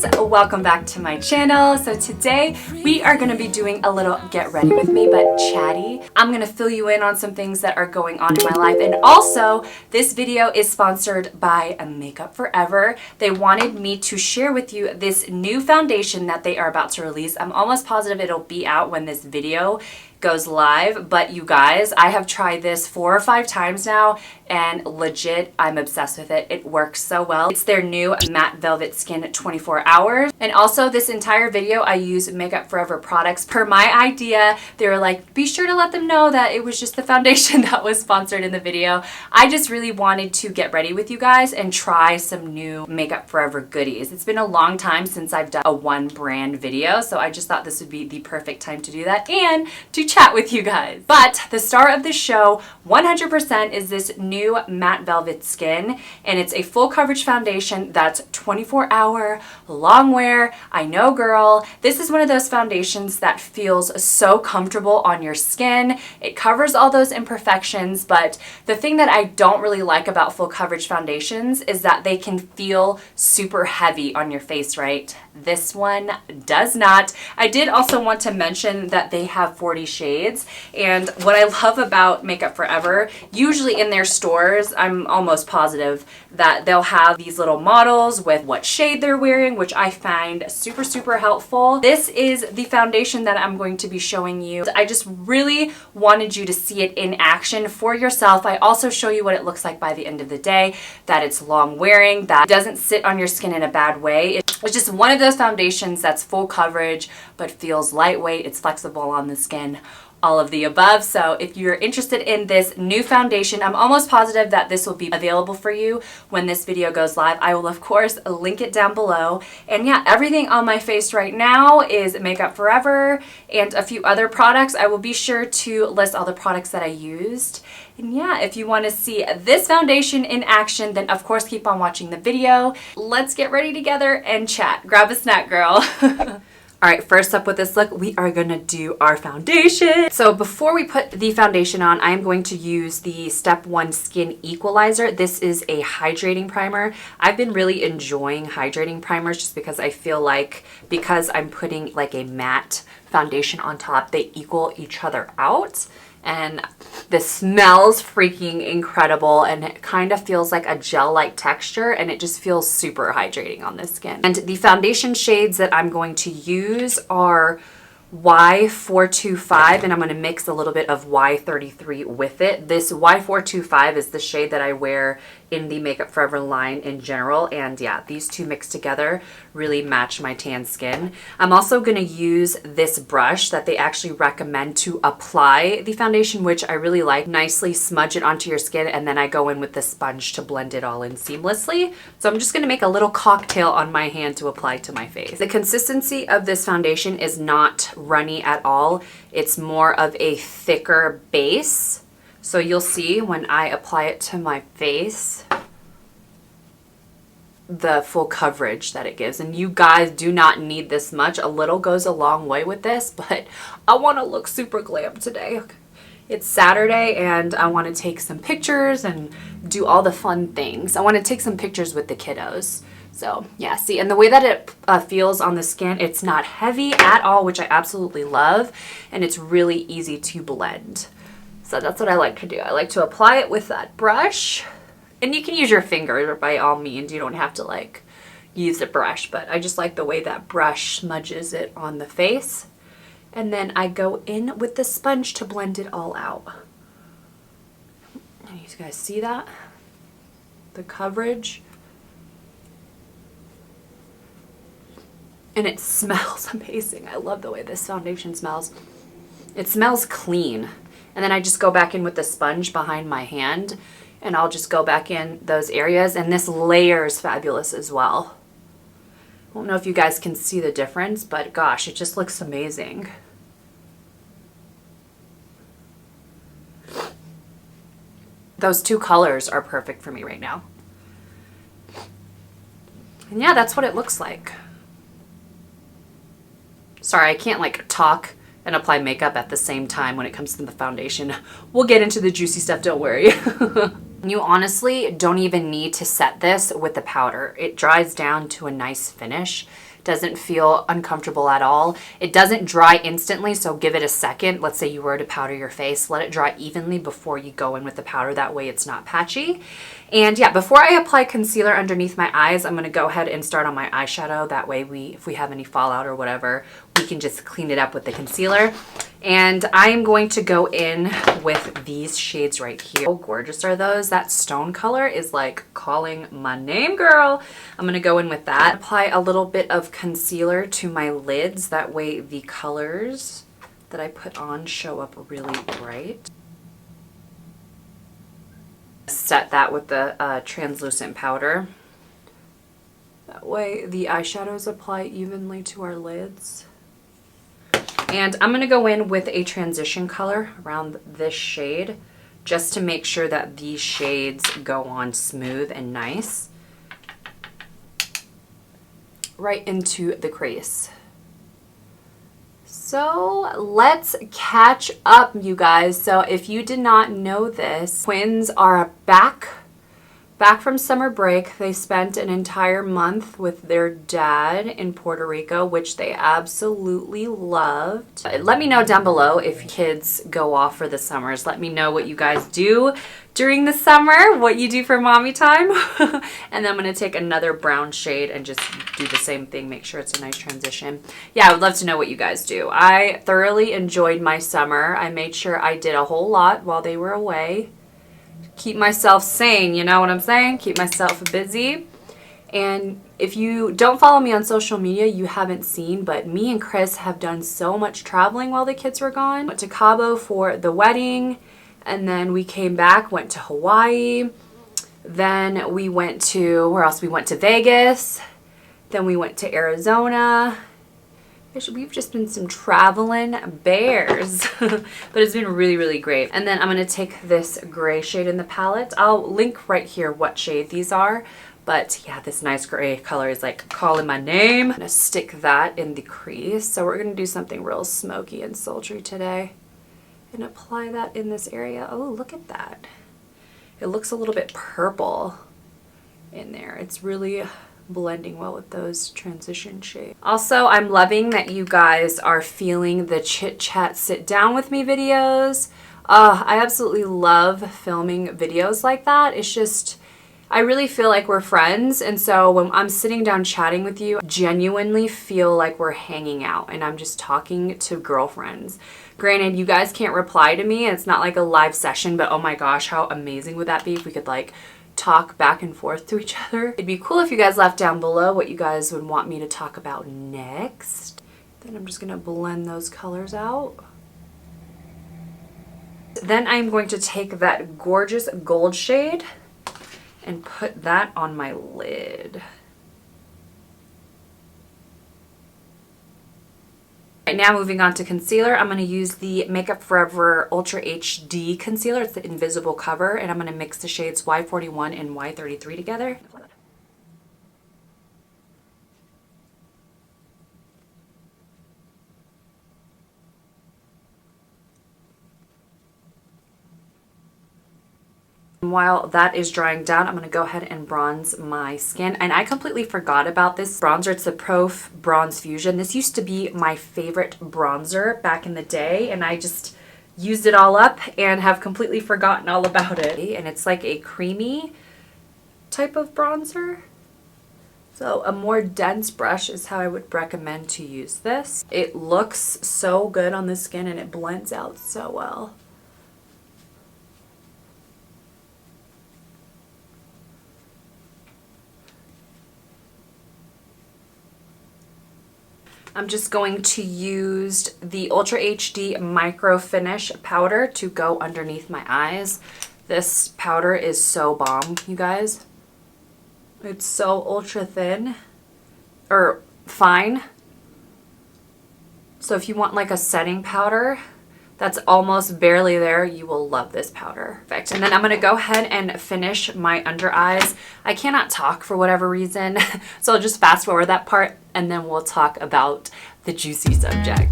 guys, welcome back to my channel. So today we are going to be doing a little get ready with me but chatty. I'm going to fill you in on some things that are going on in my life, and also this video is sponsored by Makeup Forever. They wanted me to share with you this new foundation that they are about to release. I'm almost positive it'll be out when this video goes live, but you guys, I have tried this 4 or 5 times now and legit I'm obsessed with it. It works so well. It's their new matte velvet skin 24 hours. And also this entire video I use Makeup Forever products. Per my idea, they were like, be sure to let them know that it was just the foundation that was sponsored in the video. I just really wanted to get ready with you guys and try some new Makeup Forever goodies. It's been a long time since I've done a one brand video, so I just thought this would be the perfect time to do that and to chat with you guys. But the star of the show 100% is this new matte velvet skin, and it's a full coverage foundation that's 24-hour long wear. I know, girl, this is one of those foundations that feels so comfortable on your skin. It covers all those imperfections, but the thing that I don't really like about full coverage foundations is that they can feel super heavy on your face, right? This one does not. I did also want to mention that they have 40 shades, and what I love about Makeup Forever, usually in their stores, I'm almost positive that they'll have these little models with what shade they're wearing, which I find super, super helpful. This is the foundation that I'm going to be showing you. I just really wanted you to see it in action for yourself. I also show you what it looks like by the end of the day, that it's long wearing, that it doesn't sit on your skin in a bad way. It's just one of those foundations that's full coverage but feels lightweight, it's flexible on the skin, all of the above. So if you're interested in this new foundation, I'm almost positive that this will be available for you when this video goes live. I will of course link it down below. And yeah, everything on my face right now is Makeup Forever and a few other products. I will be sure to list all the products that I used. And yeah, if you want to see this foundation in action, then of course keep on watching the video. Let's get ready together and chat. Grab a snack, girl. All right, first up with this look, we are gonna do our foundation. So before we put the foundation on, I am going to use the Step 1 Skin Equalizer. This is a hydrating primer. I've been really enjoying hydrating primers just because I feel like because I'm putting like a matte foundation on top, they equal each other out. And this smells freaking incredible, and it kind of feels like a gel-like texture, and it just feels super hydrating on the skin. And the foundation shades that I'm going to use are Y425, and I'm going to mix a little bit of Y33 with it. This Y425 is the shade that I wear in the Makeup Forever line in general, and yeah, these two mixed together really match my tan skin. I'm also going to use this brush that they actually recommend to apply the foundation, which I really like. Nicely smudge it onto your skin, and then I go in with the sponge to blend it all in seamlessly. So I'm just going to make a little cocktail on my hand to apply to my face. The consistency of this foundation is not runny at all. It's more of a thicker base. So you'll see when I apply it to my face, the full coverage that it gives. And you guys do not need this much. A little goes a long way with this, but I want to look super glam today. It's Saturday and I want to take some pictures and do all the fun things. I want to take some pictures with the kiddos. So yeah, see, and the way that it feels on the skin, it's not heavy at all, which I absolutely love, and it's really easy to blend. So that's what I like to do. I like to apply it with that brush, and you can use your finger by all means. You don't have to like use a brush, but I just like the way that brush smudges it on the face. And then I go in with the sponge to blend it all out. And you guys see that? The coverage. And it smells amazing. I love the way this foundation smells. It smells clean. And then I just go back in with the sponge behind my hand, and I'll just go back in those areas, and this layers fabulous as well. I don't know if you guys can see the difference, but gosh, it just looks amazing. Those two colors are perfect for me right now. And yeah, that's what it looks like. Sorry, I can't like talk and apply makeup at the same time when it comes to the foundation. We'll get into the juicy stuff, don't worry. You honestly don't even need to set this with the powder. It dries down to a nice finish doesn't feel uncomfortable at all. It doesn't dry instantly, so give it a second. Let's say you were to powder your face, let it dry evenly before you go in with the powder. That way it's not patchy. And yeah, before I apply concealer underneath my eyes, I'm going to go ahead and start on my eyeshadow. That way if we have any fallout or whatever, we can just clean it up with the concealer. And I am going to go in with these shades right here. Oh, gorgeous are those. That stone color is like calling my name, girl. I'm going to go in with that. Apply a little bit of concealer to my lids. That way the colors that I put on show up really bright. Set that with the translucent powder. That way the eyeshadows apply evenly to our lids. And I'm going to go in with a transition color around this shade just to make sure that these shades go on smooth and nice. Right into the crease. So let's catch up, you guys. So if you did not know this, twins are back from summer break. They spent an entire month with their dad in Puerto Rico, which they absolutely loved. Let me know down below if kids go off for the summers. Let me know what you guys do during the summer, what you do for mommy time. And then I'm going to take another brown shade and just do the same thing, make sure it's a nice transition. Yeah, I would love to know what you guys do. I thoroughly enjoyed my summer. I made sure I did a whole lot while they were away. Keep myself sane, you know what I'm saying? Keep myself busy. And if you don't follow me on social media, you haven't seen, but me and Chris have done so much traveling while the kids were gone. Went to Cabo for the wedding, and then we came back, went to Hawaii. Then we went to, where else? We went to Vegas. Then we went to Arizona. We've just been some traveling bears, but it's been really, really great. And then I'm going to take this gray shade in the palette. I'll link right here what shade these are, but yeah, this nice gray color is like calling my name. I'm going to stick that in the crease. So we're going to do something real smoky and sultry today and apply that in this area. Oh, look at that. It looks a little bit purple in there. It's really blending well with those transition shades. Also, I'm loving that you guys are feeling the chit chat sit down with me videos. I absolutely love filming videos like that. It's just, I really feel like we're friends, and so when I'm sitting down chatting with you, I genuinely feel like we're hanging out and I'm just talking to girlfriends. Granted, you guys can't reply to me, and it's not like a live session, but oh my gosh, how amazing would that be if we could like talk back and forth to each other. It'd be cool if you guys left down below what you guys would want me to talk about next. Then I'm just going to blend those colors out. Then I'm going to take that gorgeous gold shade and put that on my lid. Right now, moving on to concealer, I'm going to use the Makeup Forever Ultra HD concealer. It's the invisible cover, and I'm going to mix the shades Y41 and Y33 together. While that is drying down, I'm going to go ahead and bronze my skin. And I completely forgot about this bronzer. It's the Prof Bronze Fusion. This used to be my favorite bronzer back in the day, and I just used it all up and have completely forgotten all about it. And it's like a creamy type of bronzer. So a more dense brush is how I would recommend to use this. It looks so good on the skin and it blends out so well. I'm just going to use the Ultra HD Micro Finish powder to go underneath my eyes. This powder is so bomb, you guys. It's so ultra thin, or fine. So if you want like a setting powder that's almost barely there, you will love this powder. Perfect. And then I'm going to go ahead and finish my under eyes. I cannot talk for whatever reason, so I'll just fast forward that part and then we'll talk about the juicy subject.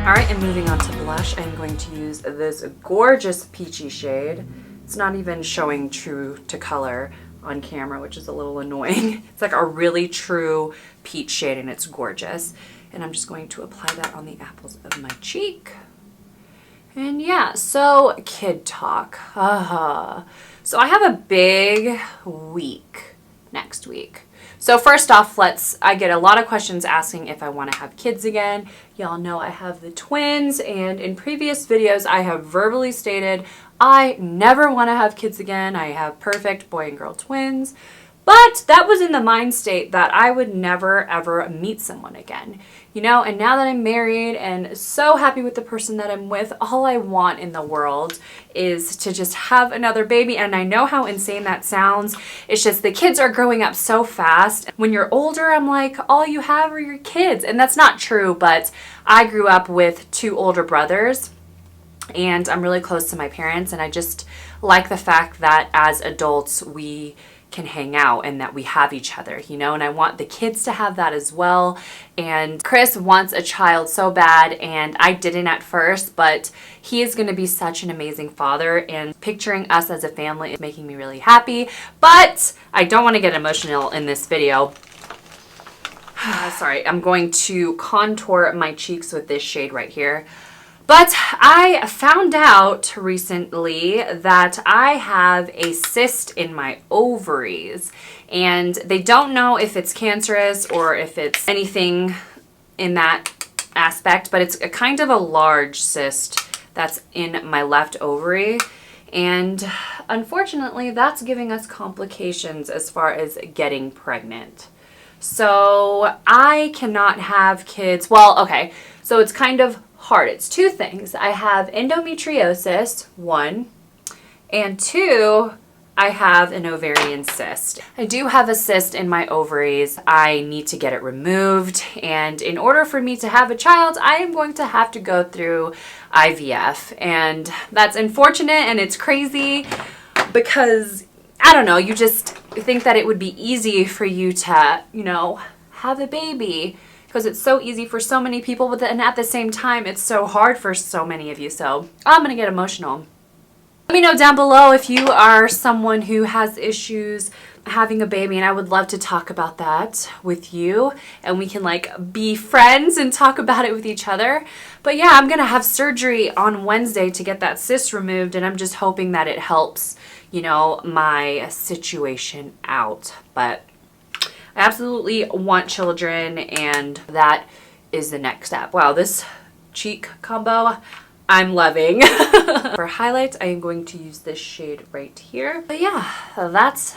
Alright, and moving on to blush, I'm going to use this gorgeous peachy shade. It's not even showing true to color on camera, which is a little annoying. It's like a really true peach shade and it's gorgeous. And I'm just going to apply that on the apples of my cheek. And yeah, so kid talk. So I have a big week next week. So first off, I get a lot of questions asking if I want to have kids again. Y'all know I have the twins, and in previous videos I have verbally stated I never want to have kids again. I have perfect boy and girl twins. But that was in the mind state that I would never ever meet someone again. You know, and now that I'm married and so happy with the person that I'm with, all I want in the world is to just have another baby. And I know how insane that sounds. It's just the kids are growing up so fast. When you're older, I'm like, all you have are your kids. And that's not true, but I grew up with 2 older brothers. And I'm really close to my parents. And I just like the fact that as adults, we can hang out and that we have each other, you know, and I want the kids to have that as well. And Chris wants a child so bad, and I didn't at first, but he is going to be such an amazing father, and picturing us as a family is making me really happy. But I don't want to get emotional in this video. Sorry, I'm going to contour my cheeks with this shade right here. But I found out recently that I have a cyst in my ovaries, and they don't know if it's cancerous or if it's anything in that aspect, but it's a kind of a large cyst that's in my left ovary. And unfortunately, that's giving us complications as far as getting pregnant. So I cannot have kids. Well, okay, so it's kind of hard. It's 2 things. I have endometriosis, 1, and 2, I have an ovarian cyst. I do have a cyst in my ovaries. I need to get it removed, and in order for me to have a child, I am going to have to go through IVF, and that's unfortunate and it's crazy because, I don't know, you just think that it would be easy for you to, you know, have a baby, because it's so easy for so many people, but then at the same time, it's so hard for so many of you. So I'm going to get emotional. Let me know down below if you are someone who has issues having a baby, and I would love to talk about that with you, and we can like be friends and talk about it with each other. But yeah, I'm going to have surgery on Wednesday to get that cyst removed, and I'm just hoping that it helps, you know, my situation out. But I absolutely want children, and that is the next step. Wow, this cheek combo, I'm loving. For highlights, I am going to use this shade right here. But yeah, that's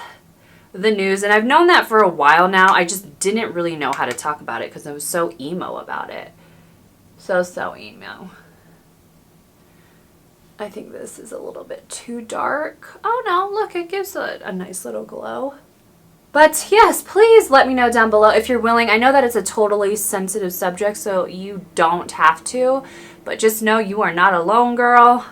the news, and I've known that for a while now. I just didn't really know how to talk about it because I was so emo about it. So emo. I think this is a little bit too dark. Oh no, look, it gives a nice little glow. But yes, please let me know down below if you're willing. I know that it's a totally sensitive subject, so you don't have to, but just know you are not alone, girl.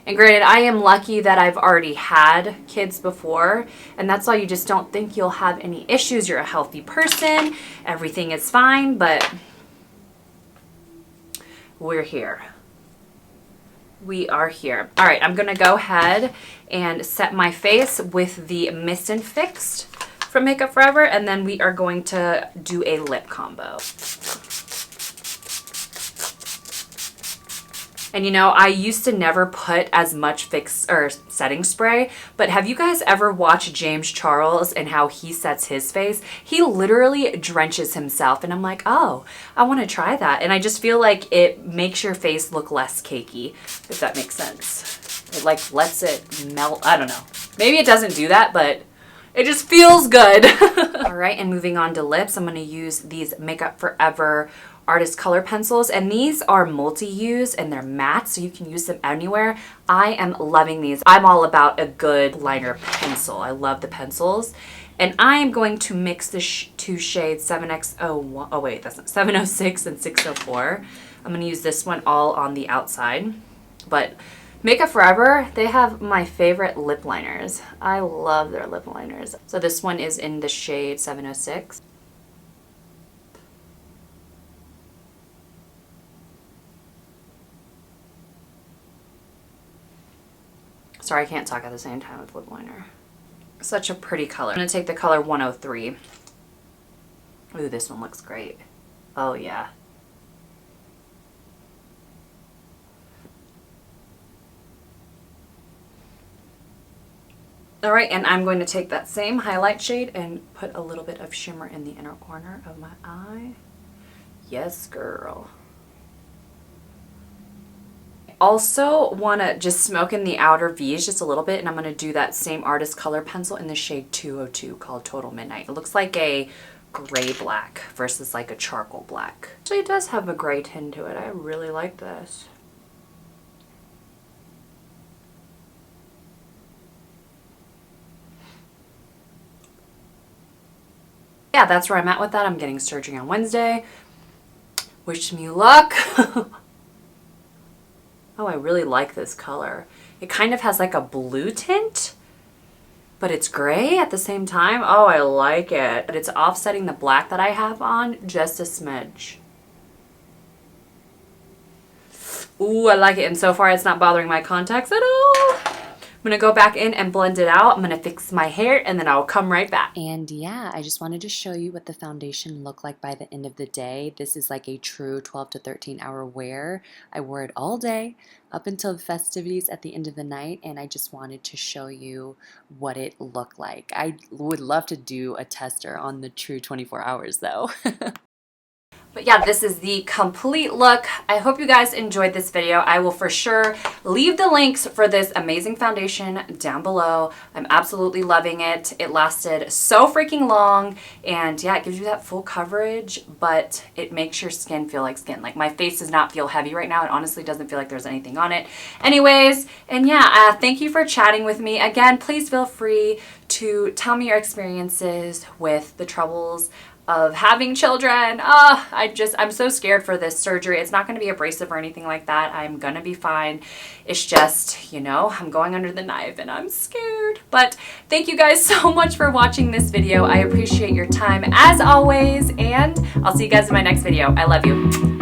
And granted, I am lucky that I've already had kids before, and that's why you just don't think you'll have any issues. You're a healthy person. Everything is fine, but we're here. We are here. All right, I'm going to go ahead and set my face with the Mist and Fixed from Makeup Forever, and then we are going to do a lip combo. And you know, I used to never put as much setting spray, but have you guys ever watched James Charles and how he sets his face? He literally drenches himself, and I'm like, oh, I want to try that. And I just feel like it makes your face look less cakey, if that makes sense. It like lets it melt. I don't know. Maybe it doesn't do that, but it just feels good. All right, and moving on to lips, I'm going to use these Makeup Forever Artist Color Pencils, and these are multi-use and they're matte, so you can use them anywhere. I am loving these. I'm all about a good liner pencil. I love the pencils. And I am going to mix the 2 shades 7X01, oh wait, that's not 706 and 604. I'm going to use this one all on the outside. But Makeup Forever, they have my favorite lip liners. I love their lip liners. So this one is in the shade 706. Sorry, I can't talk at the same time with lip liner. Such a pretty color. I'm gonna take the color 103. Ooh, this one looks great. Oh yeah. All right, and I'm going to take that same highlight shade and put a little bit of shimmer in the inner corner of my eye. Yes, girl. Also want to just smoke in the outer V's just a little bit, and I'm going to do that same artist color pencil in the shade 202 called Total Midnight. It looks like a gray black versus like a charcoal black. Actually, it does have a gray tint to it. I really like this. Yeah, that's where I'm at with that. I'm getting surgery on Wednesday. Wish me luck. Oh, I really like this color. It kind of has like a blue tint, but it's gray at the same time. Oh, I like it. But it's offsetting the black that I have on just a smidge. Ooh, I like it. And so far it's not bothering my contacts at all. I'm gonna go back in and blend it out. I'm gonna fix my hair and then I'll come right back. And yeah, I just wanted to show you what the foundation looked like by the end of the day. This is like a true 12 to 13 hour wear. I wore it all day up until the festivities at the end of the night, and I just wanted to show you what it looked like. I would love to do a tester on the true 24 hours though. But yeah, this is the complete look. I hope you guys enjoyed this video. I will for sure leave the links for this amazing foundation down below. I'm absolutely loving it. It lasted so freaking long, and yeah, it gives you that full coverage, but it makes your skin feel like skin. Like my face does not feel heavy right now. It honestly doesn't feel like there's anything on it. Anyways, and yeah, thank you for chatting with me. Again, please feel free to tell me your experiences with the troubles of having children. I'm so scared for this surgery. It's not going to be abrasive or anything like that. I'm going to be fine. It's just, you know, I'm going under the knife and I'm scared. But thank you guys so much for watching this video. I appreciate your time as always, and I'll see you guys in my next video. I love you.